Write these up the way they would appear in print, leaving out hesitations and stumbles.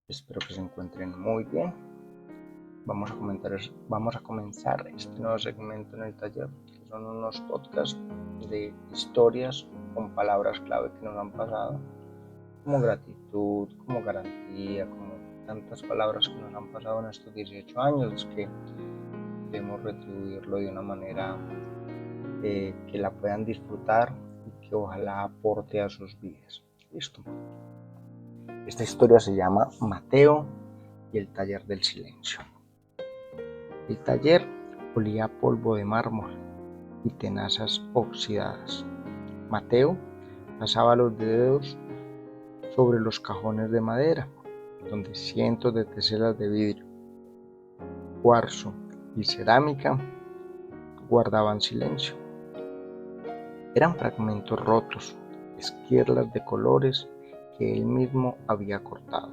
Espero que se encuentren muy bien. Vamos a comenzar este nuevo segmento en el taller, que son unos podcasts de historias con palabras clave que nos han pasado, como gratitud, como garantía, como tantas palabras que nos han pasado en estos 18 años, que debemos retribuirlo de una manera que la puedan disfrutar y que ojalá aporte a sus vidas. Listo. Esta historia se llama Mateo y el taller del silencio. El taller olía a polvo de mármol y tenazas oxidadas. Mateo pasaba los dedos sobre los cajones de madera, donde cientos de teselas de vidrio, cuarzo y cerámica guardaban silencio. Eran fragmentos rotos, esquirlas de colores que él mismo había cortado,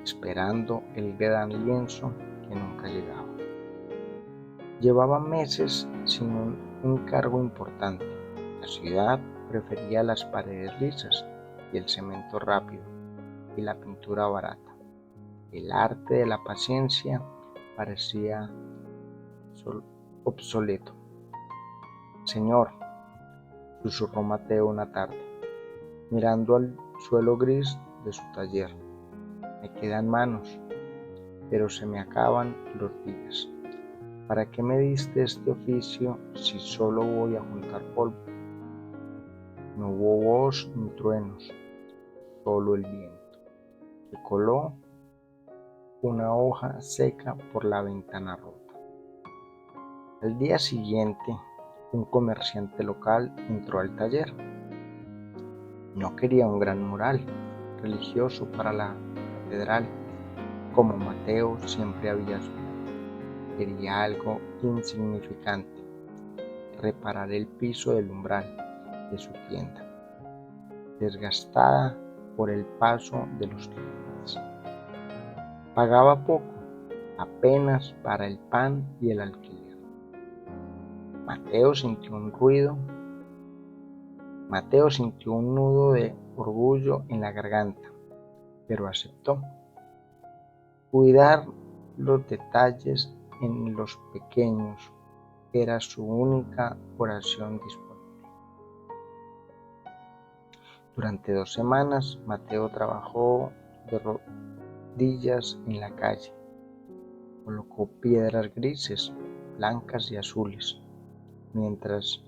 esperando el gran lienzo que nunca llegaba. Llevaba meses sin un encargo importante. La ciudad prefería las paredes lisas y el cemento rápido y la pintura barata. El arte de la paciencia parecía obsoleto. Señor, susurró Mateo una tarde, mirando al suelo gris de su taller. Me quedan manos, pero se me acaban los días. ¿Para qué me diste este oficio si solo voy a juntar polvo? No hubo voz ni truenos, solo el viento, que coló una hoja seca por la ventana rota. Al día siguiente, un comerciante local entró al taller. No quería un gran mural religioso para la catedral, como Mateo siempre había soñado. Quería algo insignificante, reparar el piso del umbral de su tienda, desgastada por el paso de los clientes. Pagaba poco, apenas para el pan y el alquiler. Mateo sintió un nudo de orgullo en la garganta, pero aceptó. Cuidar los detalles en los pequeños era su única oración disponible. Durante 2 semanas, Mateo trabajó de rodillas en la calle. Colocó piedras grises, blancas y azules, mientras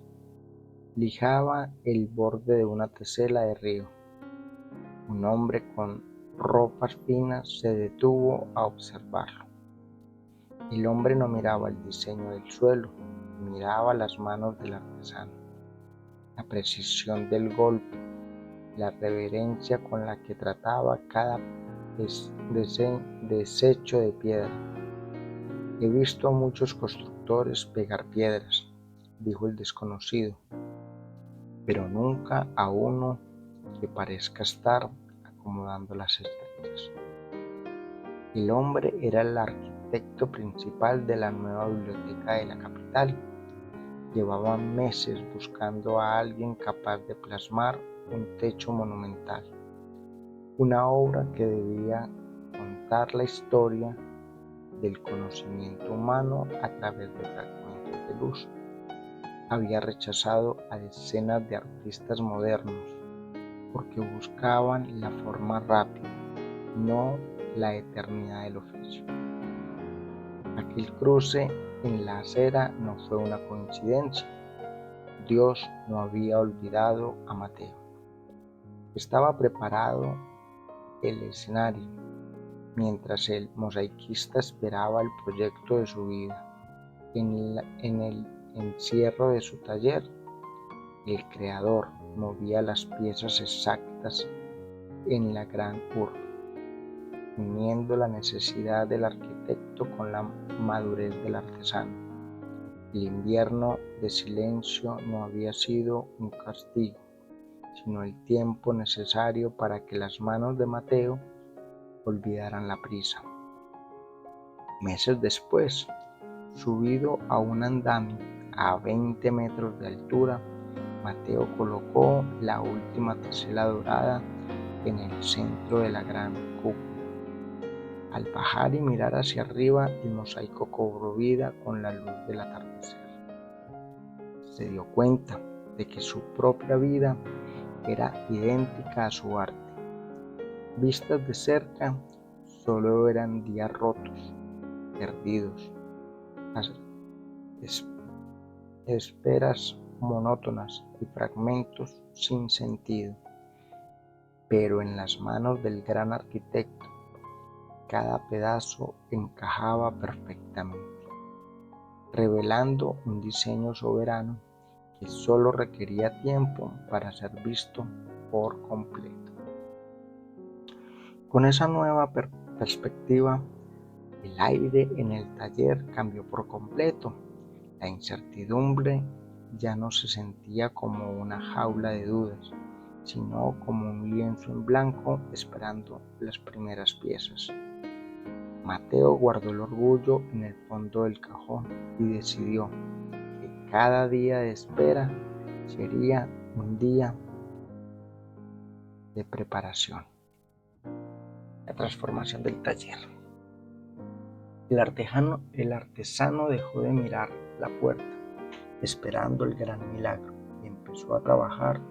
lijaba el borde de una tesela de río. Un hombre con ropas finas se detuvo a observarlo. El hombre no miraba el diseño del suelo, miraba las manos del artesano, la precisión del golpe, la reverencia con la que trataba cada desecho de piedra. He visto a muchos constructores pegar piedras, dijo el desconocido, pero nunca a uno que parezca estar acomodando las estrellas. El hombre era el arquitecto principal de la nueva biblioteca de la capital. Llevaba meses buscando a alguien capaz de plasmar un techo monumental, una obra que debía contar la historia del conocimiento humano a través de fragmentos de luz. Había rechazado a decenas de artistas modernos porque buscaban la forma rápida, no la eternidad del oficio. Aquel cruce en la acera no fue una coincidencia. Dios no había olvidado a Mateo. Estaba preparado el escenario, mientras el mosaiquista esperaba el proyecto de su vida. En el encierro de su taller, el creador movía las piezas exactas en la gran urbe, uniendo la necesidad del arquitecto con la madurez del artesano. El invierno de silencio no había sido un castigo, sino el tiempo necesario para que las manos de Mateo olvidaran la prisa. Meses después, subido a un andamio a 20 metros de altura, Mateo colocó la última tesela dorada en el centro de la gran cúpula. Al bajar y mirar hacia arriba, el mosaico cobró vida con la luz del atardecer. Se dio cuenta de que su propia vida era idéntica a su arte. Vistas de cerca, solo eran días rotos, perdidos, esperas monótonas y fragmentos sin sentido. Pero en las manos del gran arquitecto, cada pedazo encajaba perfectamente, revelando un diseño soberano que solo requería tiempo para ser visto por completo. Con esa nueva perspectiva, el aire en el taller cambió por completo. La incertidumbre ya no se sentía como una jaula de dudas, sino como un lienzo en blanco esperando las primeras piezas. Mateo guardó el orgullo en el fondo del cajón y decidió que cada día de espera sería un día de preparación. La transformación del taller. El artesano dejó de mirar la puerta, esperando el gran milagro, y empezó a trabajar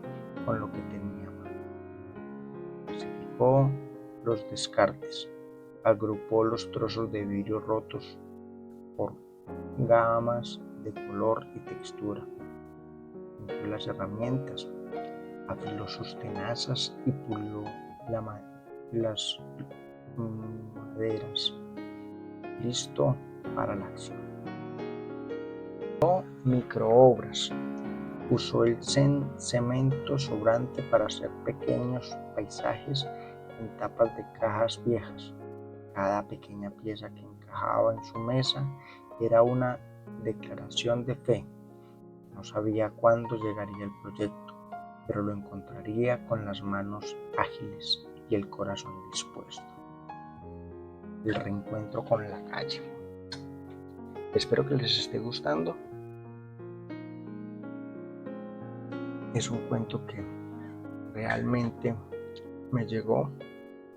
con lo que tenía a mano. Clasificó los descartes, agrupó los trozos de vidrio rotos por gamas de color y textura, limpió las herramientas, afiló sus tenazas y pulió las maderas, listo para la acción. Microobras. Usó el cemento sobrante para hacer pequeños paisajes en tapas de cajas viejas. Cada pequeña pieza que encajaba en su mesa era una declaración de fe. No sabía cuándo llegaría el proyecto, pero lo encontraría con las manos ágiles y el corazón dispuesto. El reencuentro con la calle. Espero que les esté gustando. Es un cuento que realmente me llegó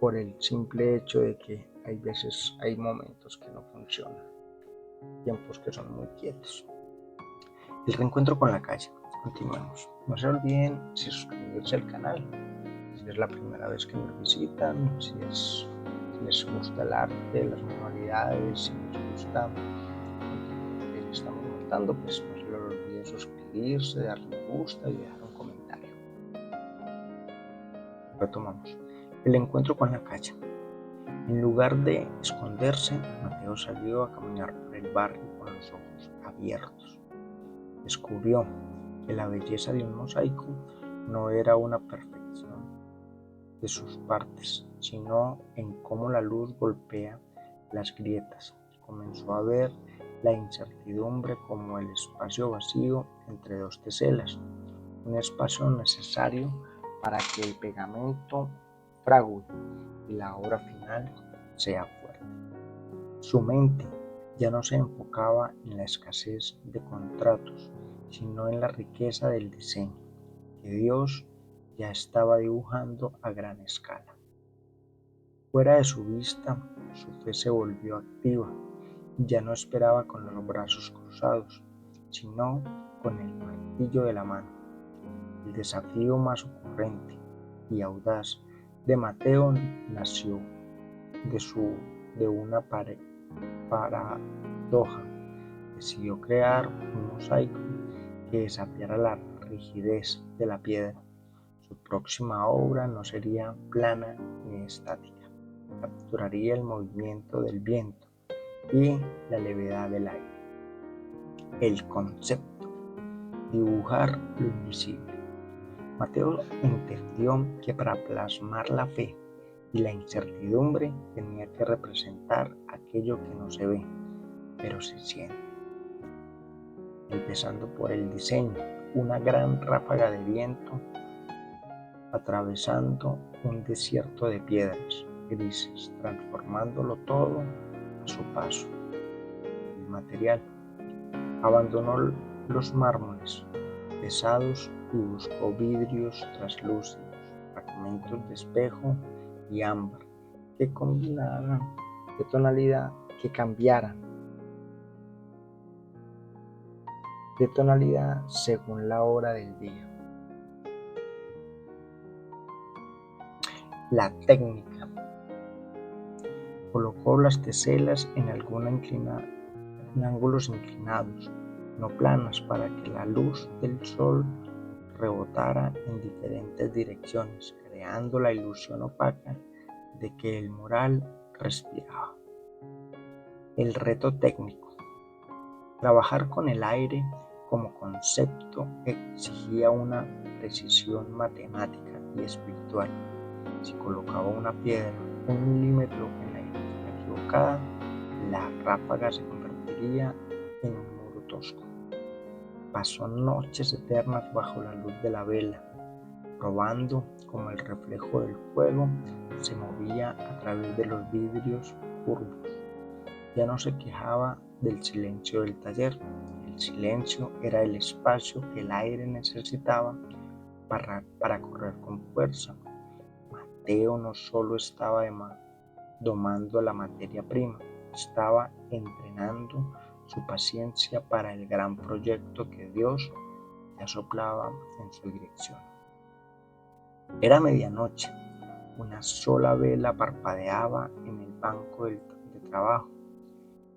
por el simple hecho de que hay momentos que no funcionan, tiempos que son muy quietos. El reencuentro con la calle. Continuemos. No se olviden si suscribirse al canal, si es la primera vez que nos visitan, si les gusta el arte, las manualidades, si les gusta lo que estamos montando, pues no se les olvide suscribirse, darle me gusta y dejar un comentario. Retomamos. El encuentro con la calle. En lugar de esconderse, Mateo salió a caminar por el barrio con los ojos abiertos. Descubrió que la belleza de un mosaico no era una perfección de sus partes, sino en cómo la luz golpea las grietas. Comenzó a ver la incertidumbre como el espacio vacío entre dos teselas, un espacio necesario para que el pegamento fragua y la obra final sea fuerte. Su mente ya no se enfocaba en la escasez de contratos, sino en la riqueza del diseño que Dios ya estaba dibujando a gran escala. Fuera de su vista, su fe se volvió activa y ya no esperaba con los brazos cruzados, sino con el martillo de la mano. El desafío más ocurrente y audaz de Mateo nació de una paradoja. Decidió crear un mosaico que desafiara la rigidez de la piedra. Su próxima obra no sería plana ni estática, capturaría el movimiento del viento y la levedad del aire. El concepto: dibujar lo invisible. Mateo entendió que para plasmar la fe y la incertidumbre tenía que representar aquello que no se ve, pero se siente. Empezando por el diseño, una gran ráfaga de viento atravesando un desierto de piedras grises, transformándolo todo a su paso. El material. Abandonó los mármoles pesados y buscó vidrios translúcidos, fragmentos de espejo y ámbar que combinaran de tonalidad que cambiaran de tonalidad según la hora del día. La técnica. Colocó las teselas en ángulos inclinados, no planas, para que la luz del sol rebotara en diferentes direcciones, creando la ilusión opaca de que el mural respiraba. El reto técnico. Trabajar con el aire como concepto exigía una precisión matemática y espiritual. Si colocaba una piedra 1 milímetro en la dirección equivocada, la ráfaga se convertiría en un muro tosco. Pasó noches eternas bajo la luz de la vela, probando cómo el reflejo del fuego se movía a través de los vidrios curvos. Ya no se quejaba del silencio del taller. El silencio era el espacio que el aire necesitaba para correr con fuerza. Mateo no solo estaba domando la materia prima, estaba entrenando su paciencia para el gran proyecto que Dios ya soplaba en su dirección. Era medianoche. Una sola vela parpadeaba en el banco de trabajo,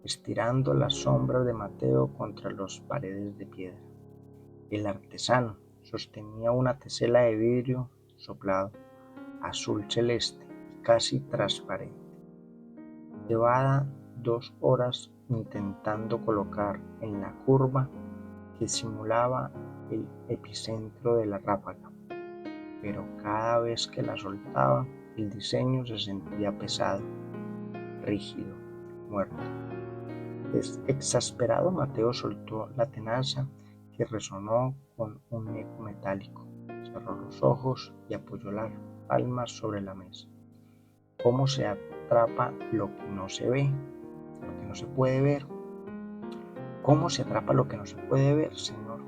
estirando las sombras de Mateo contra las paredes de piedra. El artesano sostenía una tesela de vidrio soplado, azul celeste y casi transparente. Llevaba 2 horas intentando colocar en la curva que simulaba el epicentro de la ráfaga, pero cada vez que la soltaba, el diseño se sentía pesado, rígido, muerto. Exasperado, Mateo soltó la tenaza, que resonó con un eco metálico. Cerró los ojos y apoyó las palmas sobre la mesa. ¿Cómo se atrapa lo que no se ve? Lo que no se puede ver. ¿Cómo se atrapa lo que no se puede ver, Señor?,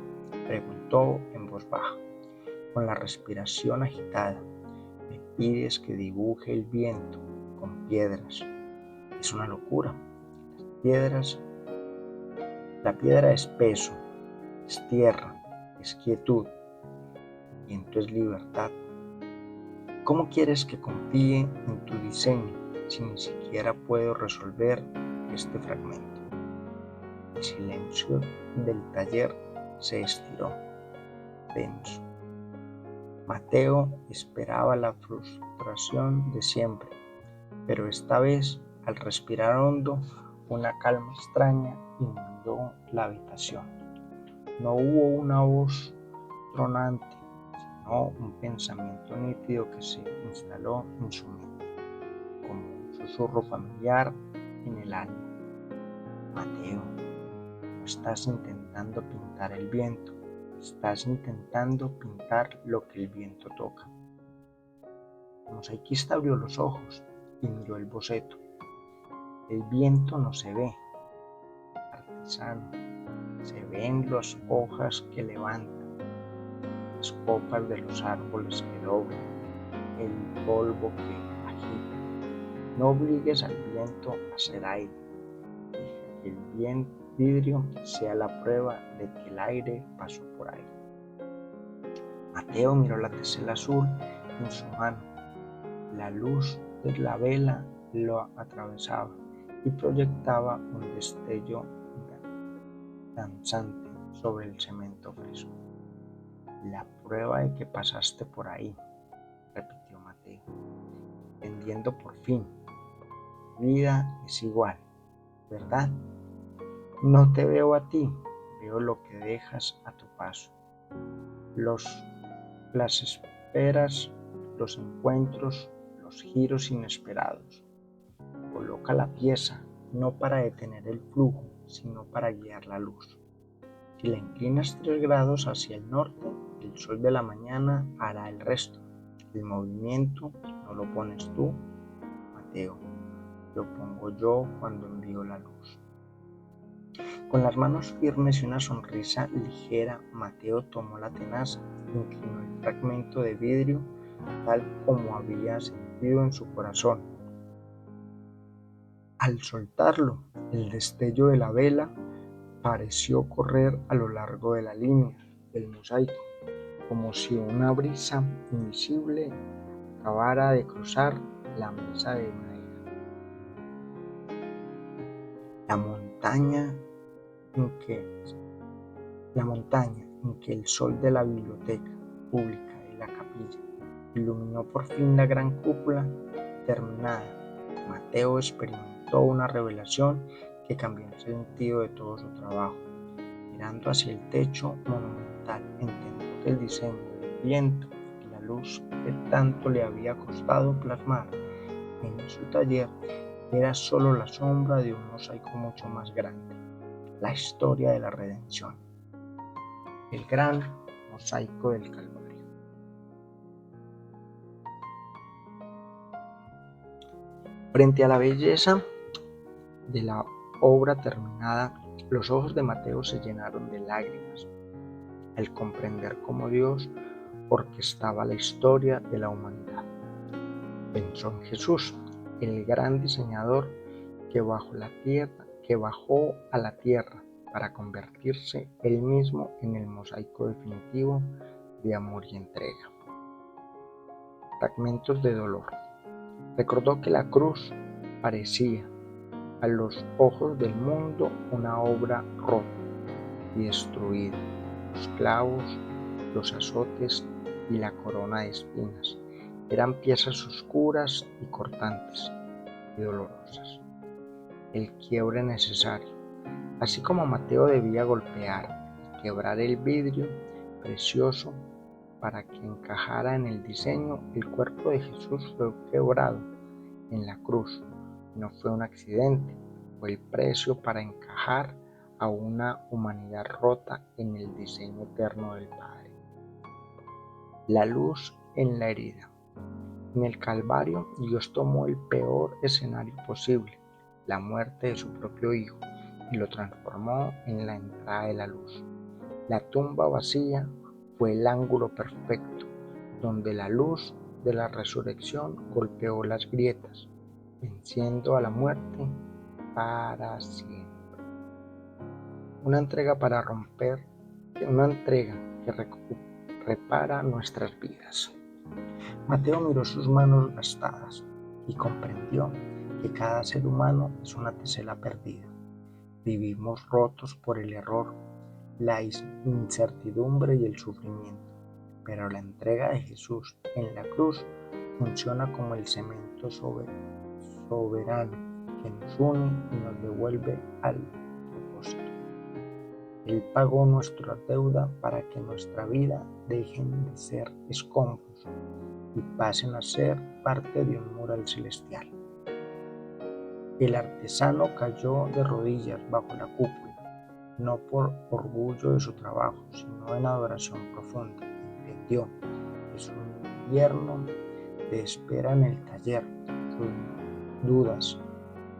preguntó en voz baja, con la respiración agitada. Me pides que dibuje el viento con piedras. Es una locura. La piedra es peso, es tierra, es quietud. Viento es libertad. ¿Cómo quieres que confíe en tu diseño si ni siquiera puedo resolver este fragmento? El silencio del taller se estiró, denso. Mateo esperaba la frustración de siempre, pero esta vez, al respirar hondo, una calma extraña inundó la habitación. No hubo una voz tronante, sino un pensamiento nítido que se instaló en su mente, como un susurro familiar en el alma. Mateo, no estás intentando pintar el viento, estás intentando pintar lo que el viento toca. El mosaiquista abrió los ojos y miró el boceto. El viento no se ve, artesano, se ven las hojas que levantan, las copas de los árboles que doblan, el polvo que agita. No obligues al viento a ser aire, deja que el vidrio sea la prueba de que el aire pasó por ahí. Mateo miró la tesela azul en su mano. La luz de la vela lo atravesaba y proyectaba un destello danzante sobre el cemento fresco. La prueba de que pasaste por ahí, repitió Mateo, entendiendo por fin. Vida es igual, ¿verdad? No te veo a ti, veo lo que dejas a tu paso. Las esperas, los encuentros, los giros inesperados. Coloca la pieza, no para detener el flujo, sino para guiar la luz. Si la inclinas 3 grados hacia el norte, el sol de la mañana hará el resto. El movimiento no lo pones tú, Mateo, lo pongo yo cuando envío la luz. Con las manos firmes y una sonrisa ligera, Mateo tomó la tenaza, inclinó el fragmento de vidrio tal como había sentido en su corazón. Al soltarlo, el destello de la vela pareció correr a lo largo de la línea del mosaico, como si una brisa invisible acabara de cruzar la mesa de madera. La montaña en que el sol de la biblioteca pública y la capilla iluminó por fin la gran cúpula terminada. Mateo experimentó una revelación que cambió el sentido de todo su trabajo. Mirando hacia el techo monumental, entendió que el diseño del viento y la luz que tanto le había costado plasmar en su taller era solo la sombra de un mosaico mucho más grande, la historia de la redención, el gran mosaico del Calvario. Frente a la belleza de la obra terminada, los ojos de Mateo se llenaron de lágrimas al comprender cómo Dios orquestaba la historia de la humanidad. Pensó en Jesús, el gran diseñador que bajó a la tierra para convertirse él mismo en el mosaico definitivo de amor y entrega. Fragmentos de dolor. Recordó que la cruz parecía, a los ojos del mundo, una obra rota y destruida. Los clavos, los azotes y la corona de espinas eran piezas oscuras y cortantes y dolorosas. El quiebre necesario. Así como Mateo debía golpear y quebrar el vidrio precioso para que encajara en el diseño, el cuerpo de Jesús fue quebrado en la cruz. No fue un accidente, fue el precio para encajar a una humanidad rota en el diseño eterno del Padre. La luz en la herida. En el Calvario, Dios tomó el peor escenario posible, la muerte de su propio Hijo, y lo transformó en la entrada de la luz. La tumba vacía fue el ángulo perfecto, donde la luz de la resurrección golpeó las grietas, venciendo a la muerte para siempre. Una entrega que repara nuestras vidas. Mateo miró sus manos gastadas y comprendió que cada ser humano es una tesela perdida. Vivimos rotos por el error, la incertidumbre y el sufrimiento, pero la entrega de Jesús en la cruz funciona como el cemento soberano que nos une y nos devuelve al propósito. Él pagó nuestra deuda para que nuestra vida dejen de ser escombros y pasen a ser parte de un mural celestial. El artesano cayó de rodillas bajo la cúpula, no por orgullo de su trabajo, sino en adoración profunda. Entendió que su invierno de espera en el taller, sus dudas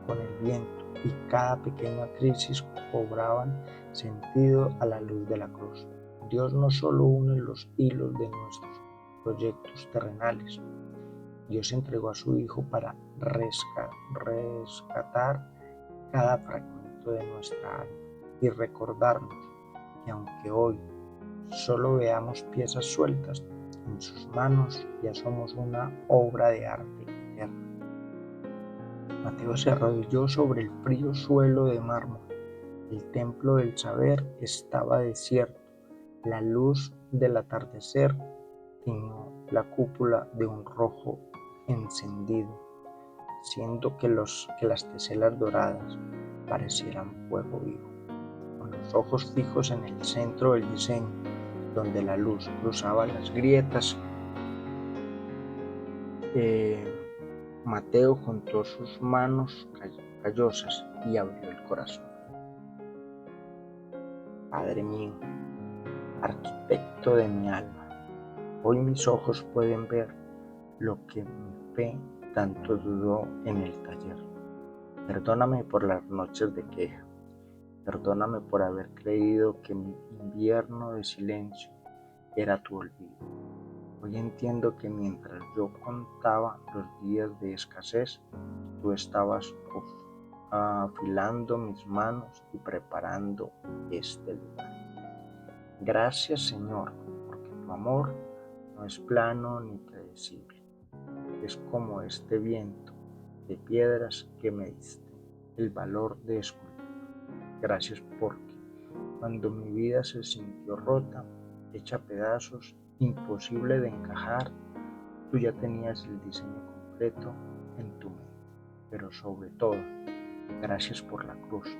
con el viento y cada pequeña crisis cobraban sentido a la luz de la cruz. Dios no solo une los hilos de nuestros proyectos terrenales, Dios entregó a su Hijo para rescatar cada fragmento de nuestra alma y recordarnos que aunque hoy solo veamos piezas sueltas, en sus manos ya somos una obra de arte eterna. Mateo se arrodilló sobre el frío suelo de mármol. El templo del saber estaba desierto. La luz del atardecer tiñó la cúpula de un rojo encendido, haciendo que las teselas doradas parecieran fuego vivo. Con los ojos fijos en el centro del diseño, donde la luz cruzaba las grietas, Mateo juntó sus manos callosas y abrió el corazón. Padre mío, arquitecto de mi alma, hoy mis ojos pueden ver lo que mi fe tanto dudó en el taller. Perdóname por las noches de queja. Perdóname por haber creído que mi invierno de silencio era tu olvido. Hoy entiendo que mientras yo contaba los días de escasez, tú estabas afilando mis manos y preparando este lugar. Gracias, Señor, porque tu amor no es plano ni predecible. Es como este viento de piedras que me diste el valor de escultura. Gracias porque cuando mi vida se sintió rota, hecha pedazos, imposible de encajar, tú ya tenías el diseño completo en tu mente. Pero sobre todo, gracias por la cruz,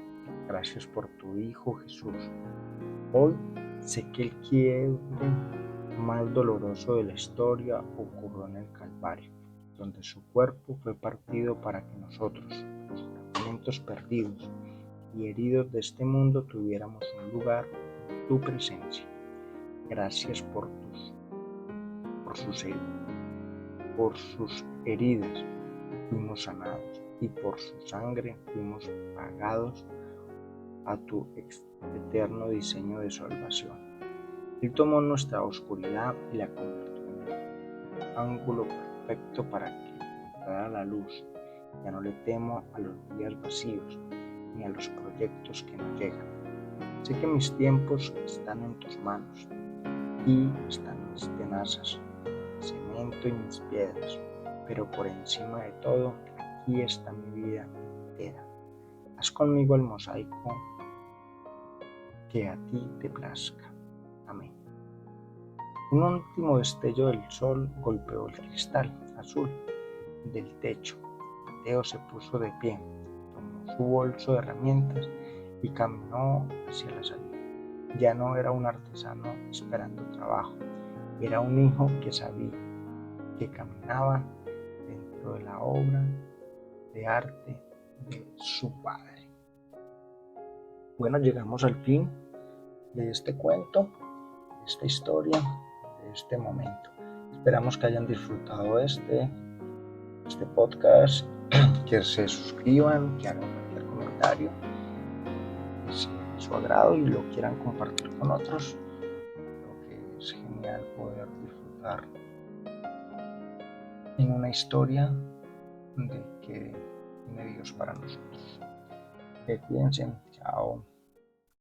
gracias por tu Hijo Jesús. Hoy sé que el quiebre más doloroso de la historia ocurrió en el Calvario, donde su cuerpo fue partido para que nosotros, los fragmentos perdidos y heridos de este mundo, tuviéramos un lugar en tu presencia. Gracias por sus heridas fuimos sanados y por su sangre fuimos pagados a tu eterno diseño de salvación. Él tomó nuestra oscuridad y la convirtió en el ángulo perfecto para que entrara la luz. Ya no le temo a los días vacíos ni a los proyectos que no llegan. Sé que mis tiempos están en tus manos y están mis tenazas, mi cemento y mis piedras, pero por encima de todo, aquí está mi vida entera. Haz conmigo el mosaico que a ti te plazca. Amén. Un último destello del sol golpeó el cristal azul del techo. Mateo se puso de pie, tomó su bolso de herramientas y caminó hacia la salida. Ya no era un artesano esperando trabajo, era un hijo que sabía que caminaba dentro de la obra de arte de su padre. Bueno, llegamos al fin de este cuento, de esta historia, de este momento. Esperamos que hayan disfrutado este podcast, que se suscriban, que hagan cualquier comentario, si es su agrado y lo quieran compartir con otros. Creo que es genial poder disfrutar en una historia de que tiene Dios para nosotros. Cuídense, chao.